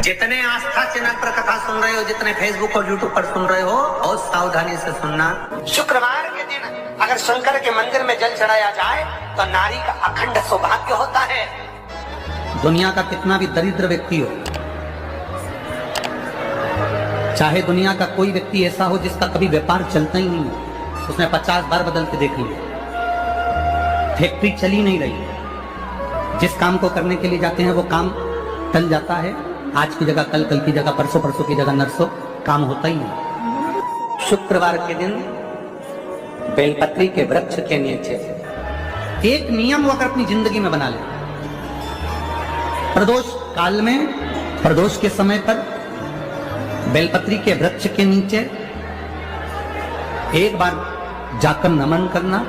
जितने आस्था चैनल पर कथा सुन रहे हो, जितने फेसबुक और यूट्यूब पर सुन रहे हो, बहुत सावधानी से सुनना। शुक्रवार के दिन अगर शंकर के मंदिर में जल चढ़ाया जाए तो नारी का अखंड सौभाग्य होता है। दुनिया का कितना भी दरिद्र व्यक्ति हो, चाहे दुनिया का कोई व्यक्ति ऐसा हो जिसका कभी व्यापार चलता ही नहीं, उसने 50 बार बदल के देख लिया, फैक्ट्री चली नहीं रही, जिस काम को करने के लिए जाते हैं वो काम टल जाता है, आज की जगह कल, कल की जगह परसों, परसों की जगह नरसों, काम होता ही नहीं। शुक्रवार के दिन बेलपत्री के वृक्ष के नीचे एक नियम वो अगर अपनी जिंदगी में बना ले, प्रदोष काल में, प्रदोष के समय पर बेलपत्री के वृक्ष के नीचे एक बार जाकर नमन करना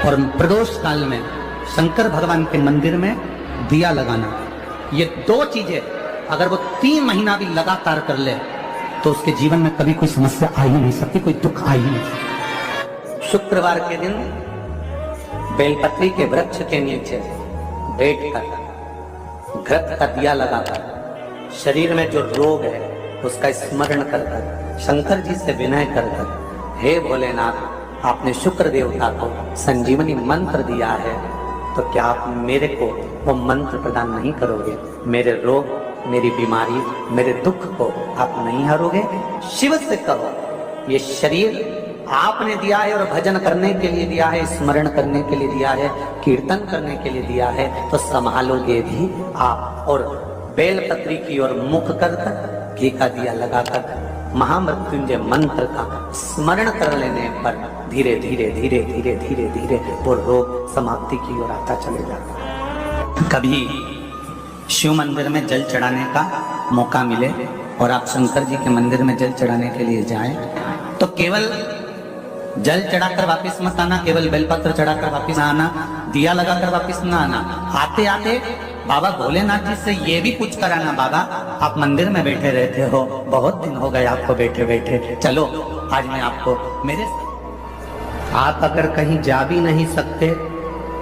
और प्रदोष काल में शंकर भगवान के मंदिर में दिया लगाना। ये दो चीजें अगर वो 3 महीना भी लगातार कर ले तो उसके जीवन में कभी कोई समस्या आ ही नहीं सकती, कोई दुख आ ही नहीं सकती। शुक्रवार के दिन बेलपत्री के वृक्ष के नीचे बैठकर घृत का दिया लगाकर शरीर में जो रोग है उसका स्मरण कर शंकर जी से विनय कर, हे भोलेनाथ, आपने शुक्र देवता को संजीवनी मंत्र दिया है, तो क्या आप मेरे को वो मंत्र प्रदान नहीं करोगे? मेरे रोग, मेरी बीमारी, मेरे दुख को आप नहीं हरोगे? शिव से कहो, ये शरीर आपने दिया है और भजन करने के लिए दिया है, स्मरण करने के लिए दिया है, कीर्तन करने के लिए दिया है, तो संभालोगे भी आप। और बेलपत्री की ओर मुख कर घी का दिया लगाकर महामृत्युंजय मंत्र का स्मरण कर लेने पर धीरे धीरे धीरे धीरे धीरे धीरे वो रोग समाप्ति की ओर आता चले जाता। कभी शिव मंदिर में जल चढ़ाने का मौका मिले और आप शंकर जी के मंदिर में जल चढ़ाने के लिए जाएं तो केवल जल चढ़ाकर वापस मत आना, केवल बेलपत्र चढ़ाकर वापस आना, दिया लगाकर वापस ना आना। आते आते बाबा भोलेनाथ जी से ये भी पूछ कर आना, बाबा आप मंदिर में बैठे रहते हो, बहुत दिन हो गए आपको बैठे बैठे, चलो आज मैं आपको मेरे। आप अगर कहीं जा भी नहीं सकते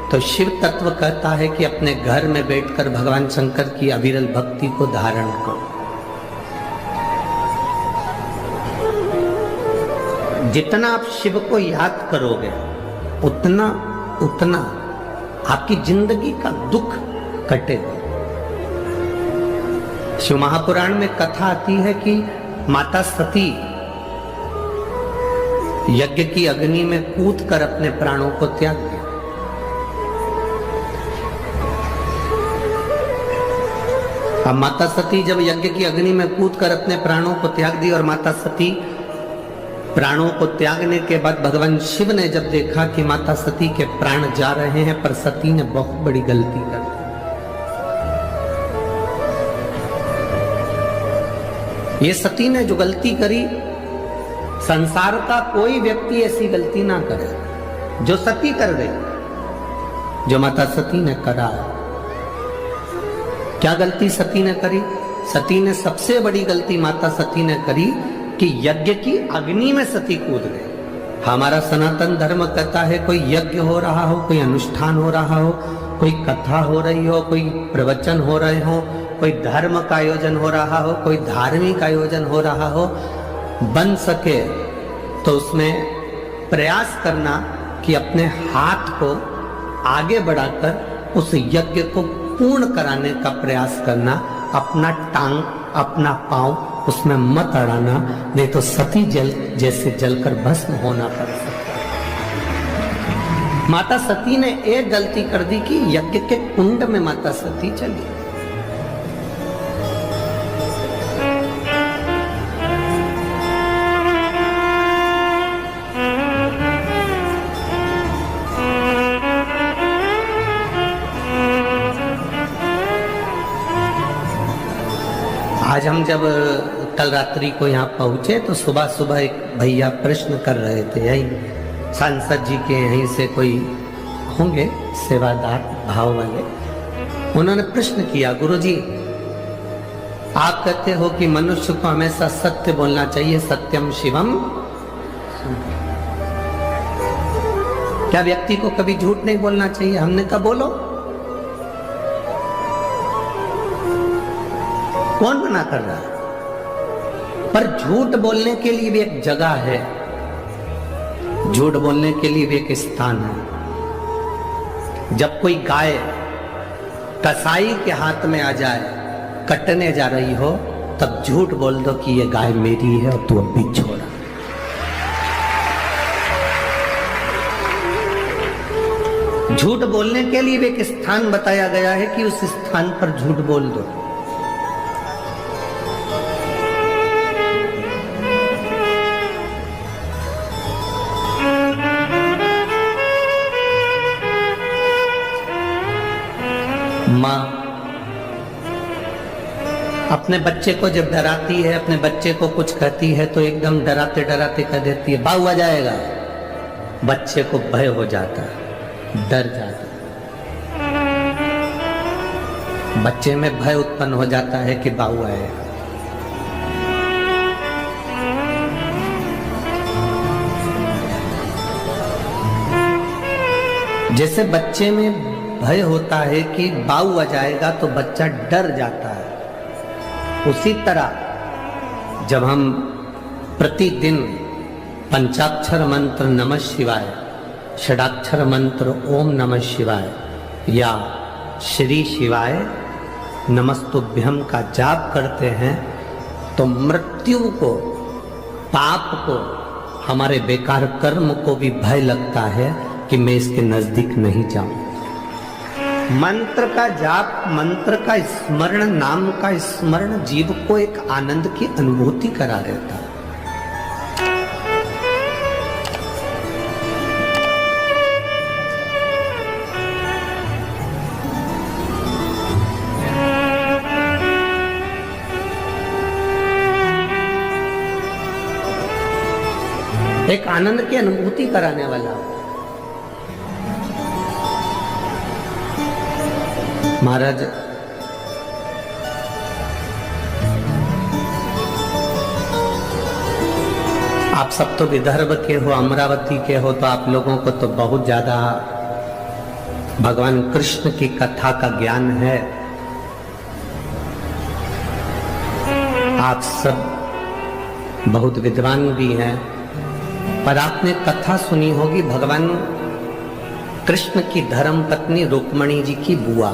तो शिव तत्व कहता है कि अपने घर में बैठकर भगवान शंकर की अविरल भक्ति को धारण करो। जितना आप शिव को याद करोगे उतना उतना आपकी जिंदगी का दुख कटेगा। शिव महापुराण में कथा आती है कि माता सती यज्ञ की अग्नि में कूदकर अपने प्राणों को त्याग दिया। अब माता सती जब यज्ञ की अग्नि में कूदकर अपने प्राणों को त्याग दी और माता सती प्राणों को त्यागने के बाद भगवान शिव ने जब देखा कि माता सती के प्राण जा रहे हैं, पर सती ने बहुत बड़ी गलती कर दी। ये सती ने जो गलती करी, संसार का कोई व्यक्ति ऐसी गलती ना करे जो सती कर गई, जो माता सती ने करा। क्या गलती सती ने करी? सती ने सबसे बड़ी गलती माता सती ने करी कि यज्ञ की अग्नि में सती कूद गए। हमारा सनातन धर्म कहता है कोई यज्ञ हो रहा हो, कोई अनुष्ठान हो रहा हो, कोई कथा हो रही हो, कोई प्रवचन हो रहे हो, कोई धर्म का आयोजन हो रहा हो, कोई धार्मिक आयोजन हो रहा हो, बन सके तो उसमें प्रयास करना कि अपने हाथ को आगे बढ़ाकर उस यज्ञ को पूर्ण कराने का प्रयास करना, अपना टांग, अपना पांव उसमें मत अड़ाना, नहीं तो सती जल जैसे जलकर भस्म होना पड़ सकता है। माता सती ने एक गलती कर दी कि यज्ञ के कुंड में माता सती चली। आज हम जब कल रात्रि को यहाँ पहुंचे तो सुबह सुबह एक भैया प्रश्न कर रहे थे, यही सांसद जी के यहीं से कोई होंगे सेवादार भाव वाले, उन्होंने प्रश्न किया, गुरुजी आप कहते हो कि मनुष्य को हमेशा सत्य बोलना चाहिए, सत्यम शिवम, क्या व्यक्ति को कभी झूठ नहीं बोलना चाहिए? हमने कहा बोलो। कौन मना कर रहा है? पर झूठ बोलने के लिए भी एक जगह है, झूठ बोलने के लिए भी एक स्थान है। जब कोई गाय कसाई के हाथ में आ जाए, कटने जा रही हो, तब झूठ बोल दो कि ये गाय मेरी है और तू अब भी छोड़ा। झूठ बोलने के लिए भी एक स्थान बताया गया है कि उस स्थान पर झूठ बोल दो। माँ अपने बच्चे को जब डराती है, अपने बच्चे को कुछ कहती है तो एकदम डराते डराते कह देती है बाऊ आ जाएगा। बच्चे को भय हो जाता है, डर जाता है, बच्चे में भय उत्पन्न हो जाता है कि बाऊ आएगा। जैसे बच्चे में भय होता है कि बाऊ आ जाएगा तो बच्चा डर जाता है, उसी तरह जब हम प्रतिदिन पंचाक्षर मंत्र नमः शिवाय, षडाक्षर मंत्र ओम नमः शिवाय या श्री शिवाय नमस्तुभ्यम का जाप करते हैं तो मृत्यु को, पाप को, हमारे बेकार कर्म को भी भय लगता है कि मैं इसके नजदीक नहीं जाऊं। मंत्र का जाप, मंत्र का स्मरण, नाम का स्मरण जीव को एक आनंद की अनुभूति करा देता है। एक आनंद की अनुभूति कराने वाला। महाराज आप सब तो विदर्भ के हो, अमरावती के हो, तो आप लोगों को तो बहुत ज्यादा भगवान कृष्ण की कथा का ज्ञान है। आप सब बहुत विद्वान भी हैं, पर आपने कथा सुनी होगी भगवान कृष्ण की धर्म पत्नी रुक्मणी जी की बुआ।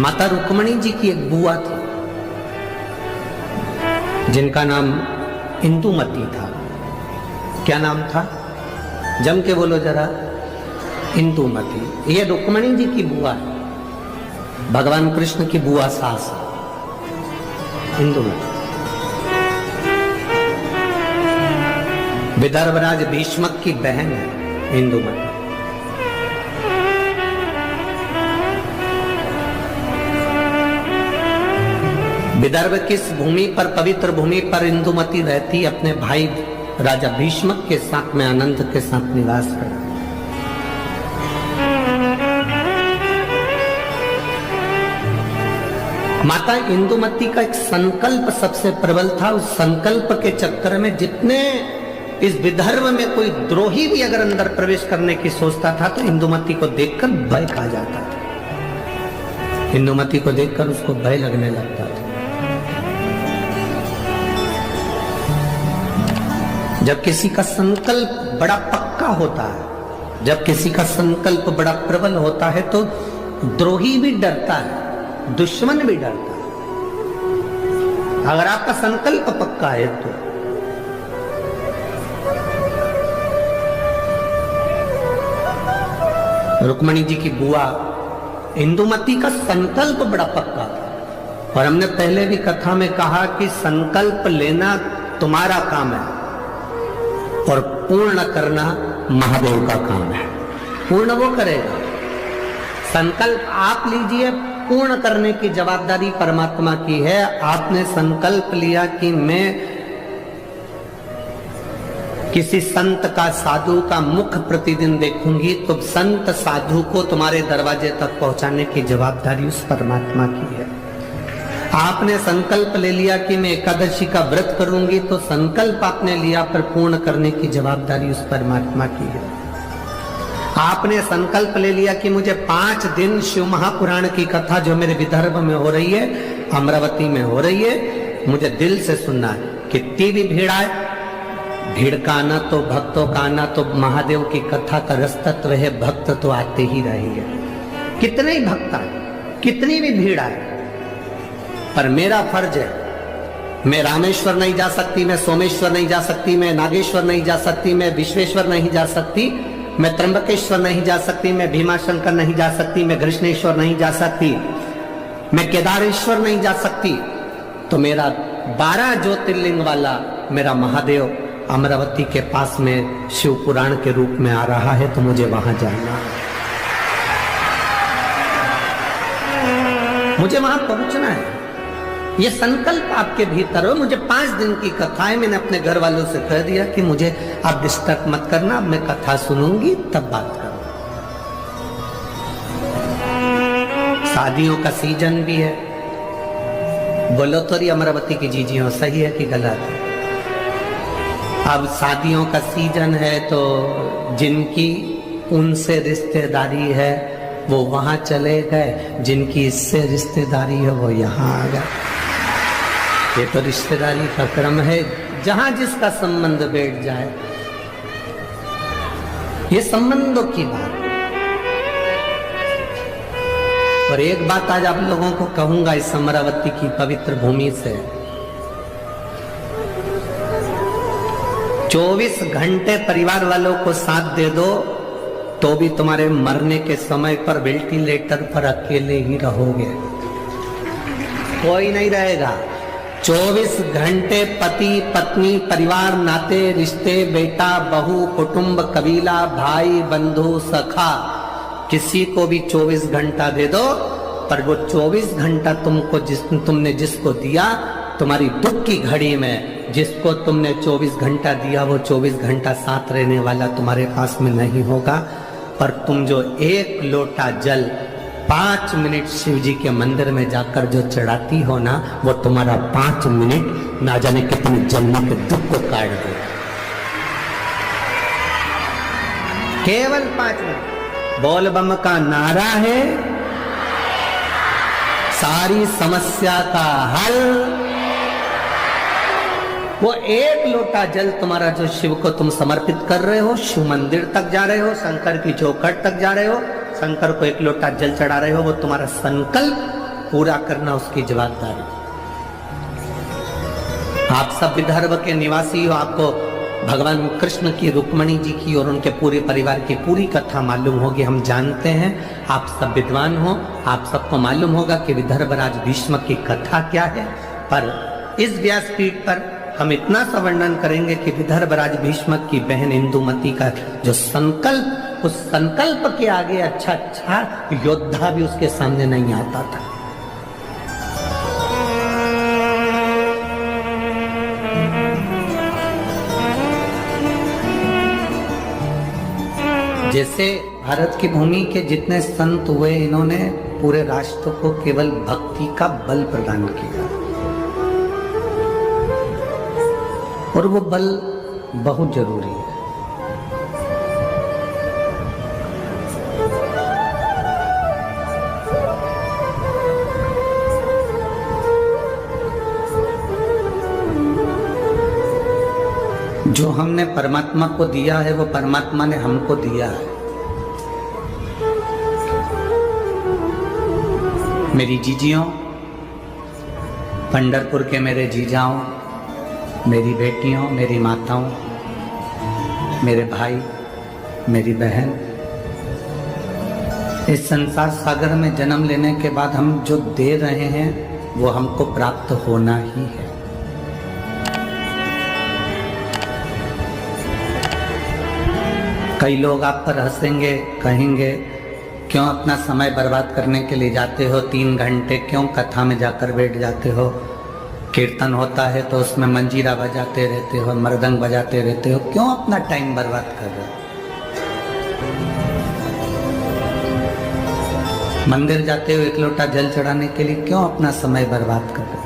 माता रुक्मणी जी की एक बुआ थी जिनका नाम इंदुमती था। क्या नाम था? जम के बोलो जरा। इंदुमती। ये रुक्मणी जी की बुआ है, भगवान कृष्ण की बुआ सास इंदुमती। विदर्भराज भीष्मक की बहन है इंदुमती। विदर्भ किस भूमि पर, पवित्र भूमि पर इंदुमती रहती? अपने भाई राजा भीष्मक के साथ में आनंद के साथ निवास करती। माता इंदुमती का एक संकल्प सबसे प्रबल था। उस संकल्प के चक्कर में जितने इस विदर्भ में कोई द्रोही भी अगर अंदर प्रवेश करने की सोचता था तो इंदुमती को देखकर भय खा जाता था। इंदुमती को देखकर उसको भय लगने लगता था। जब किसी का संकल्प बड़ा पक्का होता है, जब किसी का संकल्प बड़ा प्रबल होता है तो द्रोही भी डरता है, दुश्मन भी डरता है। अगर आपका संकल्प पक्का है तो रुक्मणी जी की बुआ इंदुमती का संकल्प बड़ा पक्का था। और हमने पहले भी कथा में कहा कि संकल्प लेना तुम्हारा काम है और पूर्ण करना महादेव का काम है। पूर्ण वो करेगा। संकल्प आप लीजिए, पूर्ण करने की जवाबदारी परमात्मा की है। आपने संकल्प लिया कि मैं किसी संत का, साधु का मुख प्रतिदिन देखूंगी, तो संत साधु को तुम्हारे दरवाजे तक पहुंचाने की जवाबदारी उस परमात्मा की है। आपने संकल्प ले लिया कि मैं एकादशी का व्रत करूंगी, तो संकल्प आपने लिया पर पूर्ण करने की जवाबदारी उस परमात्मा की है। आपने संकल्प ले लिया कि मुझे 5 दिन शिव महापुराण की कथा जो मेरे विदर्भ में हो रही है, अमरावती में हो रही है, मुझे दिल से सुनना है। कितनी भी भीड़ आए, भीड़ का आना तो भक्तों का आना तो महादेव की कथा का रस तत्व है, भक्त तो आते ही रहेंगे। कितने ही भक्त आए, कितनी भी भीड़ आए, पर मेरा फर्ज है, मैं रामेश्वर नहीं जा सकती, मैं सोमेश्वर नहीं जा सकती, मैं नागेश्वर नहीं जा सकती, मैं विश्वेश्वर नहीं जा सकती, मैं त्र्यंबकेश्वर नहीं जा सकती, मैं भीमाशंकर नहीं जा सकती, मैं कृष्णेश्वर नहीं जा सकती, मैं केदारेश्वर नहीं जा सकती, तो मेरा 12 ज्योतिर्लिंग वाला मेरा महादेव अमरावती के पास में शिव पुराण के रूप में आ रहा है, तो मुझे वहां जाना है, मुझे वहां पहुंचना है। ये संकल्प आपके भीतर हो। मुझे 5 दिन की कथा है, मैंने अपने घर वालों से कह दिया कि मुझे आप डिस्टर्ब मत करना, अब मैं कथा सुनूंगी तब बात करूंगा। शादियों का सीजन भी है, बोलो तो रही अमरावती की जीजियों, सही है कि गलत है? अब शादियों का सीजन है तो जिनकी उनसे रिश्तेदारी है वो वहां चले गए, जिनकी इससे रिश्तेदारी है वो यहाँ आ गए। ये तो रिश्तेदारी का क्रम है, जहां जिसका संबंध बैठ जाए, ये संबंधों की बात। और एक बात आज आप लोगों को कहूंगा इस अमरावती की पवित्र भूमि से, 24 घंटे परिवार वालों को साथ दे दो तो भी तुम्हारे मरने के समय पर वेंटिलेटर पर अकेले ही रहोगे, कोई नहीं रहेगा। 24 घंटे पति पत्नी परिवार नाते रिश्ते बेटा बहू कुटुंब कबीला भाई बंधु सखा किसी को भी 24 घंटा दे दो, पर वो 24 घंटा तुमने जिसको दिया, तुम्हारी दुख की घड़ी में जिसको तुमने 24 घंटा दिया, वो 24 घंटा साथ रहने वाला तुम्हारे पास में नहीं होगा। पर तुम जो 1 लोटा जल 5 मिनट शिव जी के मंदिर में जाकर जो चढ़ाती हो ना, वो तुम्हारा 5 मिनट ना जाने कितने जन्मों के दुख को काट दे। केवल 5 मिनट बोल बम का नारा है, सारी समस्या का हल। वो 1 लोटा जल तुम्हारा जो शिव को तुम समर्पित कर रहे हो, शिव मंदिर तक जा रहे हो, शंकर की चौखट तक जा रहे हो, शंकर को 1 लोटा जल चढ़ा रहे हो, वो तुम्हारा संकल्प पूरा करना उसकी जवाबदारी। आप सब विदर्भ के निवासी हो, आपको भगवान कृष्ण की रुक्मणी जी की और उनके पूरे परिवार की पूरी कथा मालूम होगी, हम जानते हैं। आप सब विद्वान हो, आप सबको मालूम होगा कि विदर्भ राज भीष्म की कथा क्या है। पर इस व्यासपीठ पर हम इतना सा वर्णन करेंगे कि विदर्भ राज भीष्म की बहन इंदुमती का जो संकल्प, उस संकल्प के आगे अच्छा योद्धा भी उसके सामने नहीं आता था। जैसे भारत की भूमि के जितने संत हुए, इन्होंने पूरे राष्ट्र को केवल भक्ति का बल प्रदान किया, और वो बल बहुत जरूरी है। जो हमने परमात्मा को दिया है वो परमात्मा ने हमको दिया है। मेरी जीजियों, पंढरपुर के मेरे जीजाओं, मेरी बेटियों, मेरी माताओं, मेरे भाई, मेरी बहन, इस संसार सागर में जन्म लेने के बाद हम जो दे रहे हैं वो हमको प्राप्त होना ही है। कई लोग आप पर हंसेंगे, कहेंगे क्यों अपना समय बर्बाद करने के लिए जाते हो, 3 घंटे क्यों कथा में जाकर बैठ जाते हो, कीर्तन होता है तो उसमें मंजीरा बजाते रहते हो, मृदंग बजाते रहते हो, क्यों अपना टाइम बर्बाद कर रहे हो। मंदिर जाते हो 1 लोटा जल चढ़ाने के लिए, क्यों अपना समय बर्बाद कर रहे हो।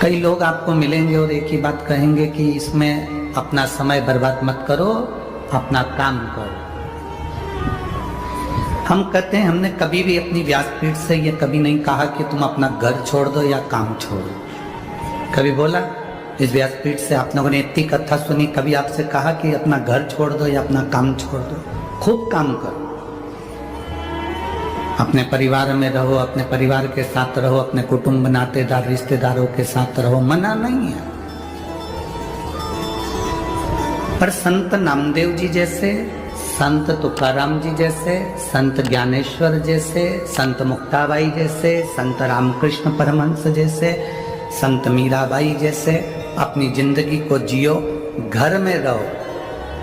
कई लोग आपको मिलेंगे और एक ही बात कहेंगे कि इसमें अपना समय बर्बाद मत करो, अपना काम करो। हम कहते हैं, हमने कभी भी अपनी व्यासपीठ से ये कभी नहीं कहा कि तुम अपना घर छोड़ दो या काम छोड़ो। कभी बोला? इस व्यासपीठ से आप लोगों ने इतनी कथा सुनी, कभी आपसे कहा कि अपना घर छोड़ दो या अपना काम छोड़ दो? खूब काम करो, अपने परिवार में रहो, अपने परिवार के साथ रहो, अपने कुटुंब नातेदार रिश्तेदारों के साथ रहो, मना नहीं है। पर संत नामदेव जी जैसे, संत तुकाराम जी जैसे, संत ज्ञानेश्वर जैसे, संत मुक्ताबाई जैसे, संत रामकृष्ण परमहंस जैसे, संत मीराबाई जैसे अपनी जिंदगी को जियो। घर में रहो,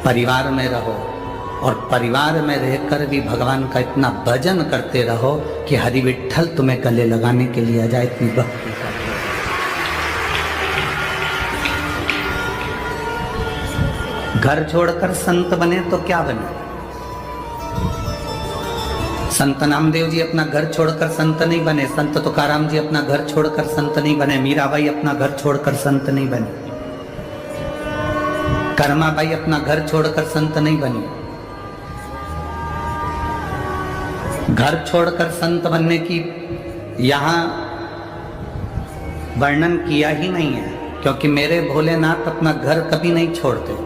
परिवार में रहो, और परिवार में रहकर भी भगवान का इतना भजन करते रहो कि हरि विठ्ठल तुम्हें गले लगाने के लिए आ जाए, इतनी भक्ति कर। घर छोड़कर संत बने तो क्या बने? संत नामदेव जी अपना घर छोड़कर संत नहीं बने, संत तुकाराम जी अपना घर छोड़कर संत नहीं बने, मीराबाई अपना घर छोड़कर संत नहीं बने, कर्माबाई अपना घर छोड़कर संत नहीं बनी। घर छोड़कर संत बनने की यहां वर्णन किया ही नहीं है, क्योंकि मेरे भोलेनाथ अपना घर कभी नहीं छोड़ते।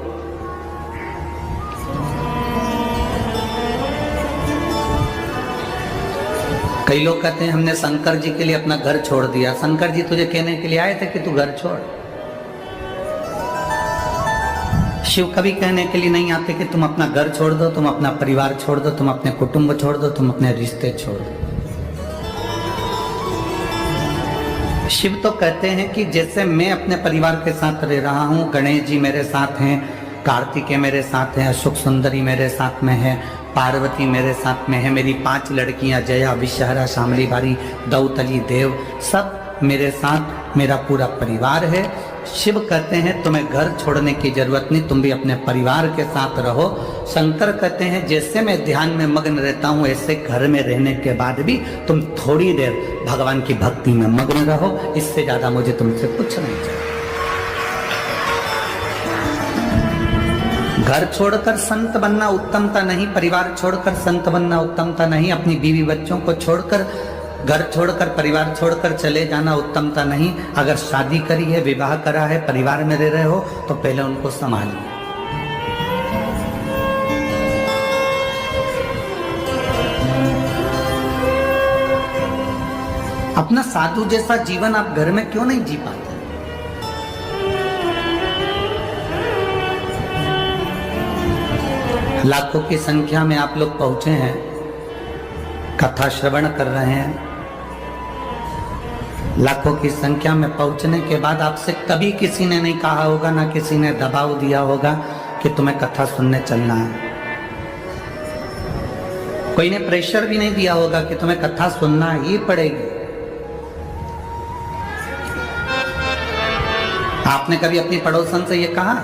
कई लोग कहते हैं हमने शंकर जी के लिए अपना घर छोड़ दिया। शंकर जी तुझे कहने के लिए आए थे कि तू घर छोड़। शिव कभी कहने के लिए नहीं आते कि तुम अपना घर छोड़ दो, तुम अपना परिवार छोड़ दो, तुम अपने कुटुंब छोड़ दो, तुम अपने रिश्ते छोड़ दो। शिव तो कहते हैं कि जैसे मैं अपने परिवार के साथ रह रहा हूं, गणेश जी मेरे साथ हैं, कार्तिकेय मेरे साथ हैं, अशोक सुंदरी मेरे साथ में है, पार्वती मेरे साथ में है, मेरी 5 लड़कियां जया, विषहरा, शामली बारी, दौतली, देव, सब मेरे साथ, मेरा पूरा परिवार है। शिव कहते हैं तुम्हें घर छोड़ने की जरूरत नहीं, तुम भी अपने परिवार के साथ रहो। शंकर कहते हैं जैसे मैं ध्यान में मग्न रहता हूं, ऐसे घर में रहने के बाद भी तुम थोड़ी देर भगवान की भक्ति में मग्न रहो, इससे ज्यादा मुझे तुमसे कुछ नहीं चाहिए। घर छोड़कर संत बनना उत्तमता नहीं, परिवार छोड़कर संत बनना उत्तमता नहीं, अपनी बीवी बच्चों को छोड़कर, घर छोड़कर, परिवार छोड़कर चले जाना उत्तमता नहीं। अगर शादी करी है, विवाह करा है, परिवार में रह रहे हो, तो पहले उनको संभालिए। अपना साधु जैसा जीवन आप घर में क्यों नहीं जी पाते? लाखों की संख्या में आप लोग पहुंचे हैं, कथा श्रवण कर रहे हैं। लाखों की संख्या में पहुंचने के बाद आपसे कभी किसी ने नहीं कहा होगा, ना किसी ने दबाव दिया होगा कि तुम्हें कथा सुनने चलना है। कोई ने प्रेशर भी नहीं दिया होगा कि तुम्हें कथा सुनना ही पड़ेगी। आपने कभी अपनी पड़ोसन से ये कहा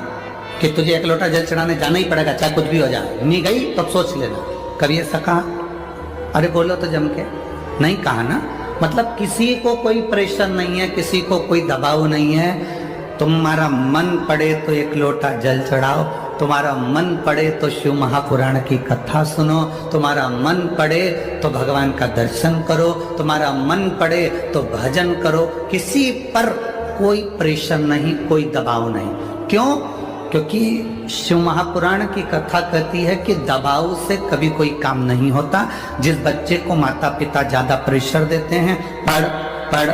कि तुझे 1 लोटा जल चढ़ाने जाना ही पड़ेगा, चाहे कुछ भी हो जाए? नहीं गई तो सोच लेना। कभी ऐसा कहा? अरे बोलो तो जम के। नहीं कहा ना। मतलब किसी को कोई प्रेशर नहीं है, किसी को कोई दबाव नहीं है। तुम्हारा मन पड़े तो 1 लोटा जल चढ़ाओ, तुम्हारा मन पड़े तो शिव महापुराण की कथा सुनो, तुम्हारा मन पड़े तो भगवान का दर्शन करो, तुम्हारा मन पड़े तो भजन करो। किसी पर कोई प्रेशर नहीं, कोई दबाव नहीं। क्यों? क्योंकि शिव महापुराण की कथा कहती है कि दबाव से कभी कोई काम नहीं होता। जिस बच्चे को माता पिता ज्यादा प्रेशर देते हैं, पढ़ पढ़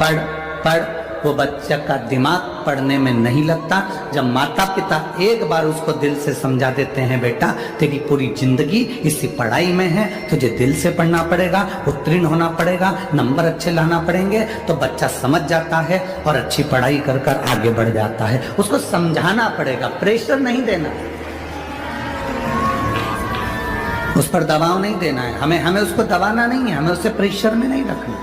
पढ़ पढ़, वो बच्चा का दिमाग पढ़ने में नहीं लगता। जब माता पिता एक बार उसको दिल से समझा देते हैं, बेटा तेरी पूरी जिंदगी इसी पढ़ाई में है, तुझे दिल से पढ़ना पड़ेगा, उत्तीर्ण होना पड़ेगा, नंबर अच्छे लाना पड़ेंगे, तो बच्चा समझ जाता है और अच्छी पढ़ाई कर कर आगे बढ़ जाता है। उसको समझाना पड़ेगा, प्रेशर नहीं देना, उस पर दबाव नहीं देना है। हमें उसको दबाना नहीं है, हमें उसे प्रेशर में नहीं रखना।